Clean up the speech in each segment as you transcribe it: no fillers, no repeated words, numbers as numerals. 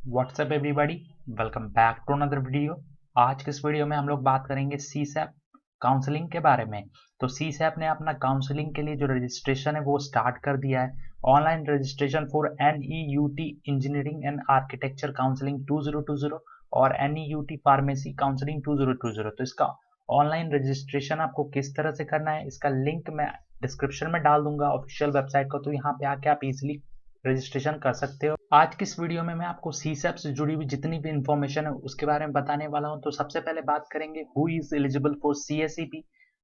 WhatsApp everybody, welcome back to another video. आज के इस वीडियो में हम लोग बात करेंगे सीसैप काउंसलिंग के बारे में। तो सीसैप ने अपना काउंसलिंग के लिए जो रजिस्ट्रेशन है वो स्टार्ट कर दिया है। Online registration for NEUT engineering and architecture counselling 2020 और NEUT फार्मेसी काउंसलिंग 2020। तो इसका ऑनलाइन रजिस्ट्रेशन आपको किस तरह से करना है, इसका लिंक मैं डिस्क्रिप्शन में डाल दूंगा ऑफिशियल वेबसाइट का। तो यहाँ पे आके आप इजिली रजिस्ट्रेशन कर सकते हो। आज की इस वीडियो में मैं आपको सीसैप से जुड़ी हुई जितनी भी इंफॉर्मेशन है उसके बारे में बताने वाला हूं। तो सबसे पहले बात करेंगे who is eligible for CSEP,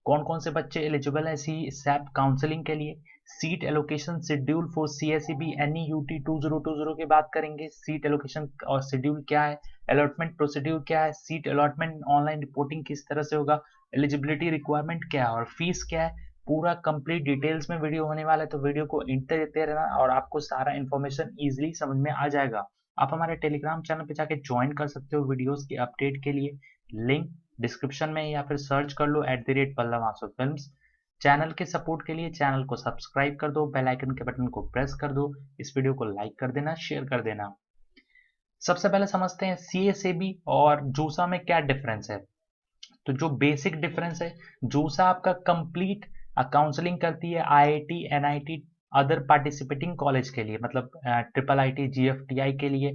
कौन कौन से बच्चे एलिजिबल है सीसैप काउंसलिंग के लिए। Seat allocation schedule for CSEP NEUT 2020 की बात करेंगे। सीट एलोकेशन और शेड्यूल क्या है, अलॉटमेंट प्रोसीड्यूर क्या है, सीट अलॉटमेंट ऑनलाइन रिपोर्टिंग किस तरह से होगा, एलिजिबिलिटी रिक्वायरमेंट क्या है और फीस क्या है। पूरा कंप्लीट डिटेल्स में वीडियो होने वाला है, तो वीडियो को एंड तक देखते रहना और आपको सारा इन्फॉर्मेशन इजीली समझ में आ जाएगा। आप हमारे टेलीग्राम चैनल पे जाके ज्वाइन कर सकते हो वीडियोस की अपडेट के लिए। लिंक डिस्क्रिप्शन में या फिर सर्च कर लो @पल्लव_फिल्म्स। चैनल के सपोर्ट के लिए चैनल को सब्सक्राइब कर दो, बेल आइकन के बटन को प्रेस कर दो, इस वीडियो को लाइक कर देना, शेयर कर देना। सबसे पहले समझते हैं CSAB और जूसा में क्या डिफरेंस है। तो जो बेसिक डिफरेंस है, जूसा आपका कंप्लीट काउंसलिंग करती है IIT NIT other participating college के लिए, मतलब IIT GFTI के लिए।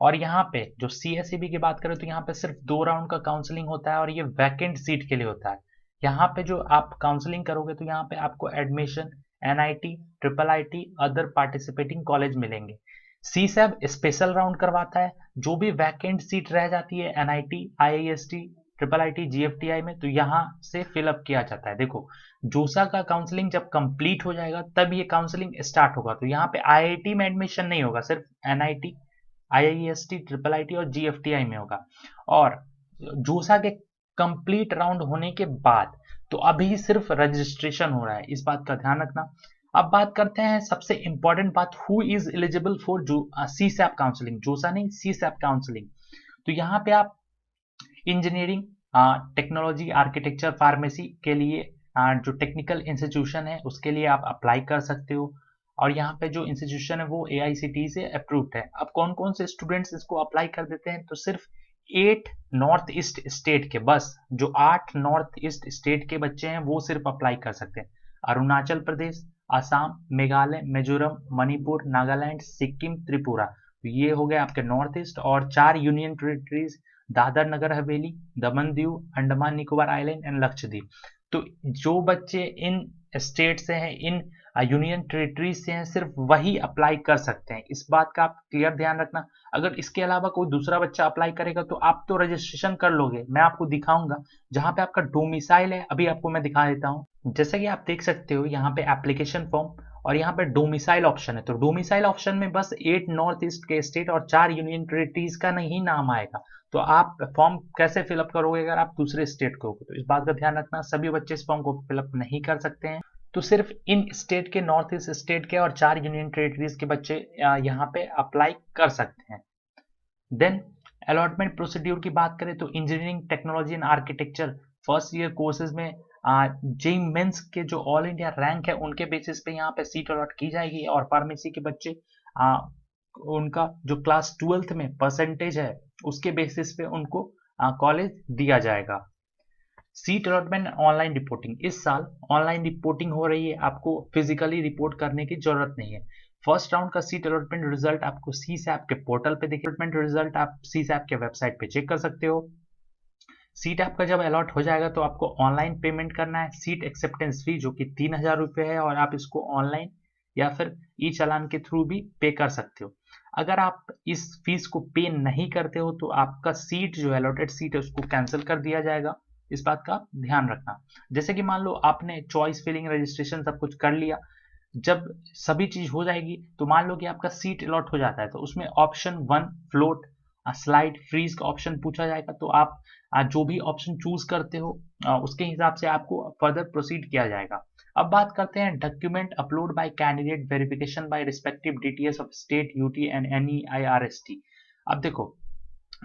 और यहाँ पे जो CSEB की बात करें तो यहाँ पे सिर्फ 2 राउंड का काउंसलिंग होता है और ये वैकेंट सीट के लिए होता है। यहाँ पे जो आप काउंसलिंग करोगे तो यहाँ पे आपको admission NIT IIT other participating college मिलेंगे। सीसैब स्पेशल राउंड करवाता है, जो भी वैकेंट सीट रह जाती है NIT IIST IIT GFTI में, तो यहाँ से फिलअप किया जाता है। देखो, जोसा का काउंसलिंग जब कंप्लीट हो जाएगा तब ये काउंसलिंग स्टार्ट होगा। तो यहाँ पे IIT में एडमिशन नहीं होगा, सिर्फ NIT IIST IIT और GFTI में होगा। और जोसा के कंप्लीट राउंड होने के बाद तो अभी सिर्फ रजिस्ट्रेशन हो रहा है, इस बात का ध्यान रखना। अब बात करते हैं सबसे इंपॉर्टेंट बात, हु इज एलिजिबल फॉर जो सीसैप काउंसलिंग, जोसा नहीं सीसैप काउंसलिंग। तो यहाँ पे आप इंजीनियरिंग, टेक्नोलॉजी, आर्किटेक्चर, फार्मेसी के लिए जो टेक्निकल इंस्टीट्यूशन है उसके लिए आप अप्लाई कर सकते हो। और यहाँ पे जो इंस्टीट्यूशन है वो AICTE से अप्रूव्ड है। अब कौन कौन से स्टूडेंट्स इसको अप्लाई कर देते हैं, तो सिर्फ 8 नॉर्थ ईस्ट स्टेट के, बस जो 8 नॉर्थ ईस्ट स्टेट के बच्चे हैं वो सिर्फ अप्लाई कर सकते हैं। अरुणाचल प्रदेश, असम, मेघालय, मिजोरम, मणिपुर, नागालैंड, सिक्किम, त्रिपुरा, तो ये हो गए आपके नॉर्थ ईस्ट। और 4 union territories, Dadar Nagar Haveli, Daman Diu, Andaman Nicobar island and Lakshadweep. तो जो बच्चे इन स्टेट से हैं, इन यूनियन टेरिटरीज से हैं, सिर्फ वही अप्लाई कर सकते हैं। इस बात का आप क्लियर ध्यान रखना। अगर इसके अलावा कोई दूसरा बच्चा अप्लाई करेगा तो आप तो रजिस्ट्रेशन कर लोगे, मैं आपको दिखाऊंगा जहां पे आपका डोमिसाइल है, अभी आपको मैं दिखा देता हूँ। जैसे कि आप देख सकते हो यहाँ पे एप्लीकेशन फॉर्म और यहाँ पे डोमिसाइल ऑप्शन है। तो डोमिसाइल ऑप्शन में बस 8 नॉर्थ ईस्ट के स्टेट और 4 यूनियन टेरिटरीज का नहीं नाम आएगा। तो आप फॉर्म कैसे फिलअप करोगे अगर आप दूसरे स्टेट को, तो इस बात का ध्यान रखना, सभी बच्चे इस फॉर्म को फिलअप नहीं कर सकते हैं। तो सिर्फ इन स्टेट के, नॉर्थ ईस्ट स्टेट के और 4 यूनियन टेरिटरीज के बच्चे यहाँ पे अप्लाई कर सकते हैं। देन अलॉटमेंट प्रोसीड्यूर की बात करें तो engineering, technology and architecture first year courses में जेई मेंस के जो ऑल इंडिया रैंक है उनके बेसिस पे यहाँ पे सीट अलॉट की जाएगी। और फार्मेसी के बच्चे उनका जो क्लास 12th में परसेंटेज है उसके बेसिस पे उनको कॉलेज दिया जाएगा। सीट अलॉटमेंट ऑनलाइन रिपोर्टिंग, इस साल ऑनलाइन रिपोर्टिंग हो रही है, आपको फिजिकली रिपोर्ट करने की जरूरत नहीं है। फर्स्ट राउंड का सीट अलॉटमेंट रिजल्ट आपको सीसैप के पोर्टल पे दिखेगा। अलॉटमेंट रिजल्ट आप सीसैप के वेबसाइट पे चेक कर सकते हो। सीट आपका जब अलॉट हो जाएगा तो आपको ऑनलाइन पेमेंट करना है। सीट एक्सेप्टेंस फी जो कि 3000 रुपये है, और आप इसको ऑनलाइन या फिर ई चालान के थ्रू भी पे कर सकते हो। अगर आप इस फीस को पे नहीं करते हो तो आपका सीट जो अलॉटेड सीट है उसको कैंसिल कर दिया जाएगा, इस बात का ध्यान रखना। जैसे कि मान लो आपने चॉइस फिलिंग, रजिस्ट्रेशन सब कुछ कर लिया, जब सभी चीज हो जाएगी तो मान लो कि आपका सीट अलॉट हो जाता है, तो उसमें ऑप्शन 1 फ्लोट, स्लाइड, फ्रीज का ऑप्शन पूछा जाएगा। तो आप जो भी ऑप्शन चूज करते हो उसके हिसाब से आपको फर्दर प्रोसीड किया जाएगा। अब बात करते हैं document upload bye candidate, verification bye respective DTS of state, UT and NEIRST। अब देखो,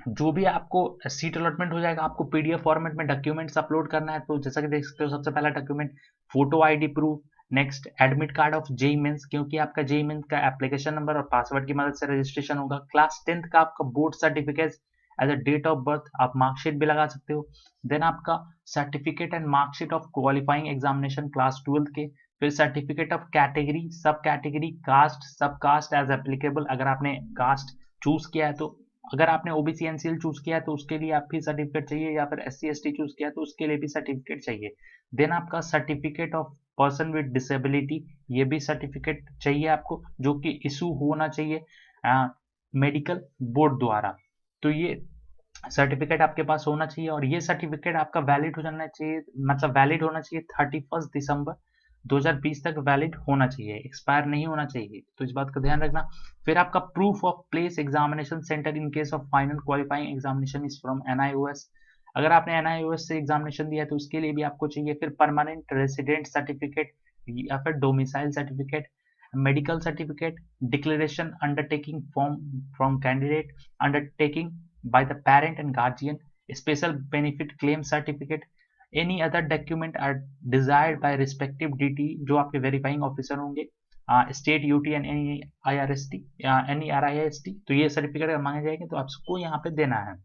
जो भी आपको सीट अलॉटमेंट हो जाएगा आपको PDF फॉर्मेट में डॉक्यूमेंट्स अपलोड करना है। तो जैसा कि देख सकते हो, सबसे पहला document photo ID proof, next admit card of JEE mains, क्योंकि आपका जेई मेंस का एप्लीकेशन नंबर और पासवर्ड की मदद से रजिस्ट्रेशन होगा। क्लास 10th का आपका board certificate as a date of birth, आप मार्कशीट भी लगा सकते हो। देन आपका certificate and marksheet of qualifying examination class 12th के, फिर certificate of category, sub category, caste, sub caste as applicable, अगर आपने कास्ट चूज किया है तो, अगर आपने ओबीसी एनसीएल चूज किया है तो उसके लिए आप भी सर्टिफिकेट चाहिए, या फिर एससी एसटी चूज किया है तो उसके लिए भी सर्टिफिकेट चाहिए। देन आपका certificate of person with disability, ये भी सर्टिफिकेट चाहिए आपको, जो कि इशू होना चाहिए मेडिकल बोर्ड द्वारा। तो ये सर्टिफिकेट आपके पास होना चाहिए, और ये सर्टिफिकेट आपका वैलिड हो जाना चाहिए, मतलब वैलिड होना चाहिए 31 दिसंबर 2020 तक वैलिड होना चाहिए, एक्सपायर नहीं होना चाहिए, तो इस बात का ध्यान रखना। फिर आपका proof of place examination centre in case of final qualifying examination is from NIOS, अगर आपने NIOS से एग्जामिनेशन दिया है तो उसके लिए भी आपको चाहिए। फिर परमानेंट रेसिडेंट सर्टिफिकेट या फिर domicile certificate, medical certificate, declaration undertaking form from candidate, undertaking by the parent and guardian, special benefit claim certificate, any other document are desired by respective DT जो आपके वेरीफाइंग ऑफिसर होंगे, state UT and any IRST any RIST, तो ये certificate अगर मांगे जाएंगे तो आपको यहाँ पे देना है।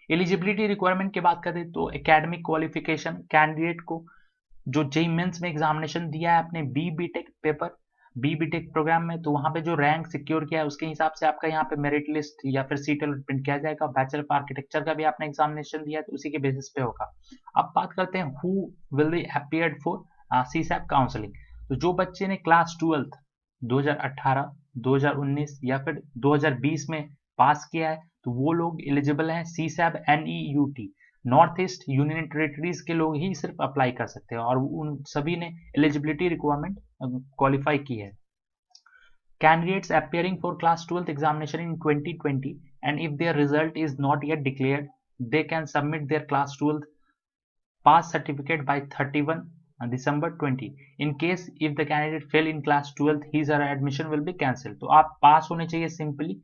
एलिजिबिलिटी रिक्वायरमेंट की बात करें तो एकेडमिक क्वालिफिकेशन, कैंडिडेट को जो जेई मेंस में एग्जामिनेशन दिया है आपने BBTech पेपर, BBTech प्रोग्राम में, तो वहां पे जो रैंक सिक्योर किया है उसके हिसाब से आपका यहाँ पे मेरिट लिस्ट या फिर सीट अलॉटमेंट किया जाएगा। बैचलर ऑफ आर्किटेक्चर का भी आपने एग्जामिनेशन दिया है तो उसी के बेसिस पे होगा। अब बात करते हैं who will be appeared for CSAP counselling, तो जो बच्चे ने क्लास 12th 2018, 2019 या फिर 2020 में पास किया है तो वो लोग एलिजिबल हैं CSAP NEUT, north east union territories के लोग ही सिर्फ अप्लाई कर सकते हैं, और उन सभी ने एलिजिबिलिटी रिक्वायरमेंट क्वालिफाई की है। Candidates appearing for class 12th examination in 2020 and if their result is not yet declared, they can submit their class 12th pass certificate by 31 December 20. In case if the candidate fail in class 12th, his or her admission will be cancelled। तो आप पास होने चाहिए simply,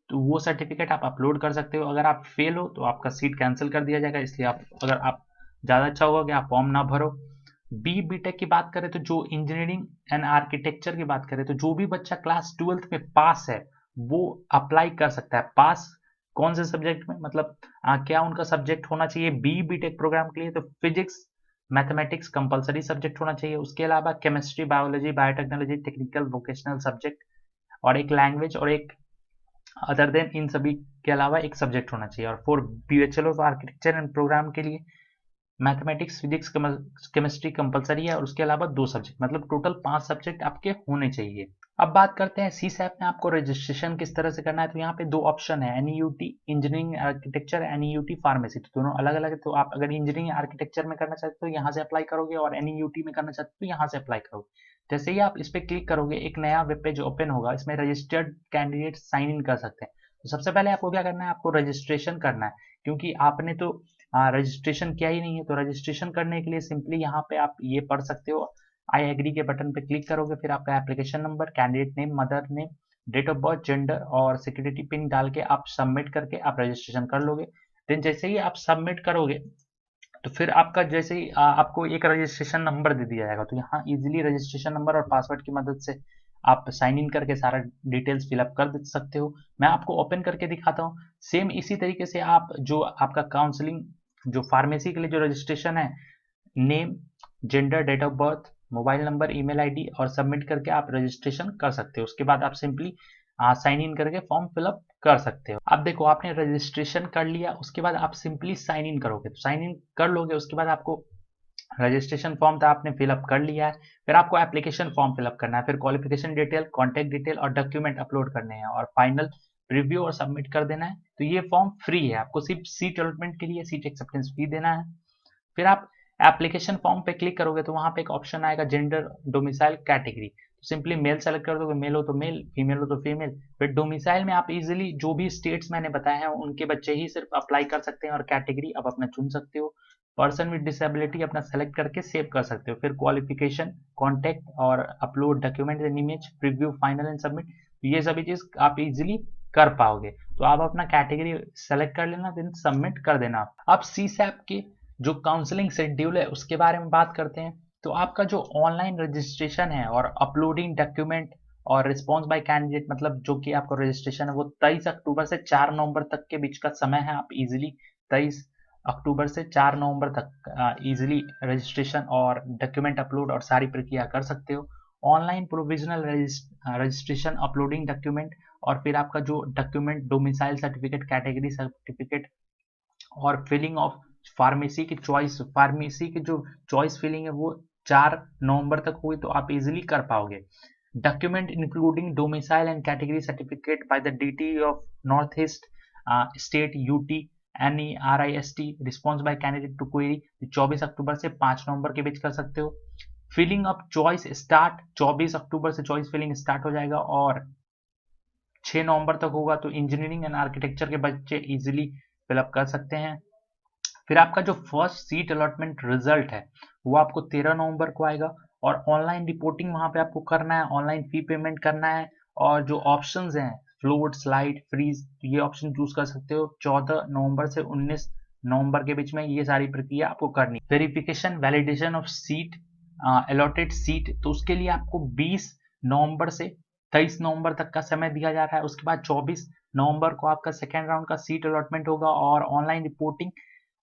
तो वो certificate आप upload कर सकते हो। अगर आप फेल हो तो आपका सीट कैंसिल कर दिया जाएगा, इसलिए आप अगर आप ज़्यादा अच्छा होगा कि आप फॉर्म ना भरो। BBTech की बात करें तो जो इंजीनियरिंग एंड आर्किटेक्चर की बात करें तो जो भी बच्चा क्लास 12th में पास है वो अप्लाई कर सकता है। पास कौन से सब्जेक्ट में, मतलब क्या उनका सब्जेक्ट होना चाहिए BBTech प्रोग्राम के लिए, तो फिजिक्स मैथमेटिक्स कंपलसरी सब्जेक्ट होना चाहिए। उसके अलावा chemistry, biology, biotechnology, technical vocational subject, और एक लैंग्वेज, और एक अदर देन इन सभी के अलावा एक सब्जेक्ट होना चाहिए। और for BHL of architecture and program के लिए मैथमेटिक्स, फिजिक्स, केमिस्ट्री कंपलसरी है, और उसके अलावा 2 सब्जेक्ट, मतलब टोटल 5 सब्जेक्ट आपके होने चाहिए। अब बात करते हैं CSAP में आपको रजिस्ट्रेशन किस तरह से करना है, तो यहाँ पे 2 ऑप्शन है, NEUT engineering architecture, NEUT pharmacy, तो दोनों अलग अलग है। तो आप अगर इंजीनियरिंग आर्किटेक्चर में करना चाहते हो तो यहाँ से अप्लाई करोगे, और NEUT में करना चाहते हो तो यहाँ से अप्लाई करोगे। जैसे ही आप इस पर क्लिक करोगे एक नया वेब पेज ओपन होगा, इसमें रजिस्टर्ड कैंडिडेट साइन इन कर सकते हैं। तो सबसे पहले आपको क्या करना है, आपको रजिस्ट्रेशन करना है, क्योंकि आपने तो रजिस्ट्रेशन किया ही नहीं है। तो रजिस्ट्रेशन करने के लिए सिंपली यहाँ पे आप ये पढ़ सकते हो, आई एग्री के बटन पे क्लिक करोगे, फिर आपका application number, candidate name, mother name, date of birth, gender और सिक्योरिटी पिन डाल के आप सबमिट करके आप रजिस्ट्रेशन कर लोगे। देन जैसे ही आप सबमिट करोगे तो फिर आपका जैसे ही आपको एक रजिस्ट्रेशन नंबर दे दिया जाएगा, तो यहाँ इजीली रजिस्ट्रेशन नंबर और पासवर्ड की मदद से आप साइन इन करके सारा डिटेल्स फिलअप कर सकते हो। मैं आपको ओपन करके दिखाता हूँ। सेम इसी तरीके से आप जो आपका काउंसलिंग जो फार्मेसी के लिए जो रजिस्ट्रेशन है, name, gender, date of birth, mobile number, email ID और सबमिट करके आप रजिस्ट्रेशन कर सकते हो। उसके बाद आप सिंपली साइन इन करके फॉर्म फिलअप कर सकते हो। अब देखो आपने रजिस्ट्रेशन कर लिया, उसके बाद आप सिंपली साइन इन करोगे, तो साइन इन कर लोगे, उसके बाद आपको रजिस्ट्रेशन फॉर्म तो आपने फिलअप कर लिया है, फिर आपको एप्लीकेशन फॉर्म फिलअप करना है, फिर क्वालिफिकेशन डिटेल, कॉन्टैक्ट डिटेल और डॉक्यूमेंट अपलोड करने हैं, और फाइनल रिव्यू और सबमिट कर देना है। तो ये फॉर्म फ्री है, आपको सिर्फ सीट अलॉटमेंट के लिए सीट एक्सेप्टेंस फी देना है। फिर आप एप्लीकेशन फॉर्म पे क्लिक करोगे तो वहां पे एक ऑप्शन आएगा जेंडर, डोमिसाइल, कैटेगरी, तो सिंपली मेल सेलेक्ट कर दोगे, मेल हो तो मेल, फीमेल हो तो फीमेल। फिर डोमिसाइल में आप इजीली जो भी स्टेट्स मैंने बताए हैं उनके बच्चे ही सिर्फ अप्लाई कर सकते हैं, और कैटेगरी आप अपना चुन सकते हो। पर्सन विद डिसेबिलिटी अपना सेलेक्ट करके सेव कर सकते हो। फिर क्वालिफिकेशन, कॉन्टैक्ट और upload document and image, preview, final and submit, ये सभी चीज आप इजीली कर पाओगे। तो आप अपना कैटेगरी सेलेक्ट कर लेना, देन सबमिट कर देना। अब CSAP के जो काउंसलिंग शेड्यूल है उसके बारे में बात करते हैं। तो आपका जो ऑनलाइन रजिस्ट्रेशन है और अपलोडिंग डॉक्यूमेंट और रिस्पॉन्स बाय कैंडिडेट, मतलब जो कि आपका रजिस्ट्रेशन है वो 23 अक्टूबर से 4 नवंबर तक के बीच का समय है। आप इजीली 23 अक्टूबर से 4 नवंबर तक इजीली रजिस्ट्रेशन और डॉक्यूमेंट अपलोड और सारी प्रक्रिया कर सकते हो। Online provisional registration, uploading document और फिर आपका जो document domicile certificate, category certificate और फिलिंग ऑफ फार्मेसी की जो चॉइस फिलिंग है वो 4 नवंबर तक हुई, तो आप इजीली कर पाओगे। Document including domicile and category certificate by the DT of North East state UT NERIST response by candidate to query 24 अक्टूबर से 5 नवंबर के बीच कर सकते हो। फिलिंग ऑफ चॉइस स्टार्ट 24 अक्टूबर से चॉइस फिलिंग स्टार्ट हो जाएगा और 6 नवंबर तक होगा, तो इंजीनियरिंग एंड आर्किटेक्चर के बच्चे इजीली फिलअप कर सकते हैं। फिर आपका जो फर्स्ट सीट अलॉटमेंट रिजल्ट है वो आपको 13 नवंबर को आएगा और ऑनलाइन रिपोर्टिंग वहां पे आपको करना है, ऑनलाइन फी पेमेंट करना है और जो ऑप्शंस हैं फ्लोट, स्लाइड, फ्रीज, तो ये ऑप्शन चूज कर सकते हो। 14 नवंबर से 19 नवंबर के बीच में ये सारी प्रक्रिया आपको करनी। Verification validation of seat allotted seat, तो उसके लिए आपको 20 नवंबर से 23 नवंबर तक का समय दिया जा रहा है। उसके बाद 24 नवंबर को आपका सेकेंड राउंड का सीट अलॉटमेंट होगा और online reporting,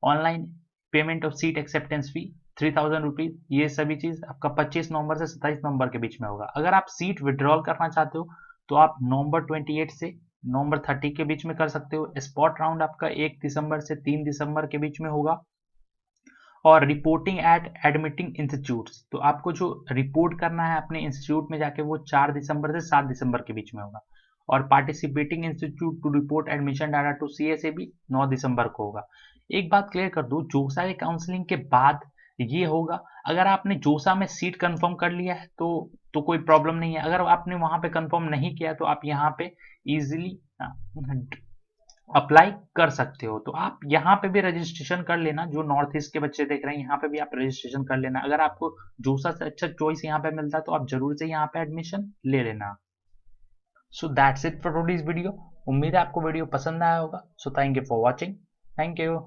online payment of seat acceptance fee 3000 rupees, ये सभी चीज आपका 25 नवंबर से 27 नवंबर के बीच में होगा। अगर आप सीट विड्रॉल करना चाहते हो तो आप नवंबर 28 से नवंबर 30 के बीच में कर सकते हो। स्पॉट राउंड आपका 1 दिसंबर से 3 दिसंबर के बीच में होगा। और रिपोर्टिंग एट एडमिटिंग इंस्टीट्यूट्स, तो आपको जो रिपोर्ट करना है अपने इंस्टीट्यूट में जाके वो 4 दिसंबर से 7 दिसंबर के बीच में होगा। और participating institute to report admission data to CSAB 9 दिसंबर को होगा। एक बात क्लियर कर दूं, जोसा के काउंसलिंग के बाद ये होगा, अगर आपने जोसा में सीट कंफर्म कर लिया है तो कोई प्रॉब्लम नहीं है। अगर आपने वहां पे कंफर्म नहीं किया तो आप यहाँ पे इजीली अप्लाई कर सकते हो। तो आप यहाँ पे भी रजिस्ट्रेशन कर लेना, जो नॉर्थ ईस्ट के बच्चे देख रहे हैं यहाँ पे भी आप रजिस्ट्रेशन कर लेना। अगर आपको जोसा से अच्छा चॉइस यहाँ पे मिलता है तो आप जरूर से यहाँ पे एडमिशन ले लेना। So that's it for today's video. उम्मीद है आपको वीडियो पसंद आया होगा। So thank you for watching. Thank you.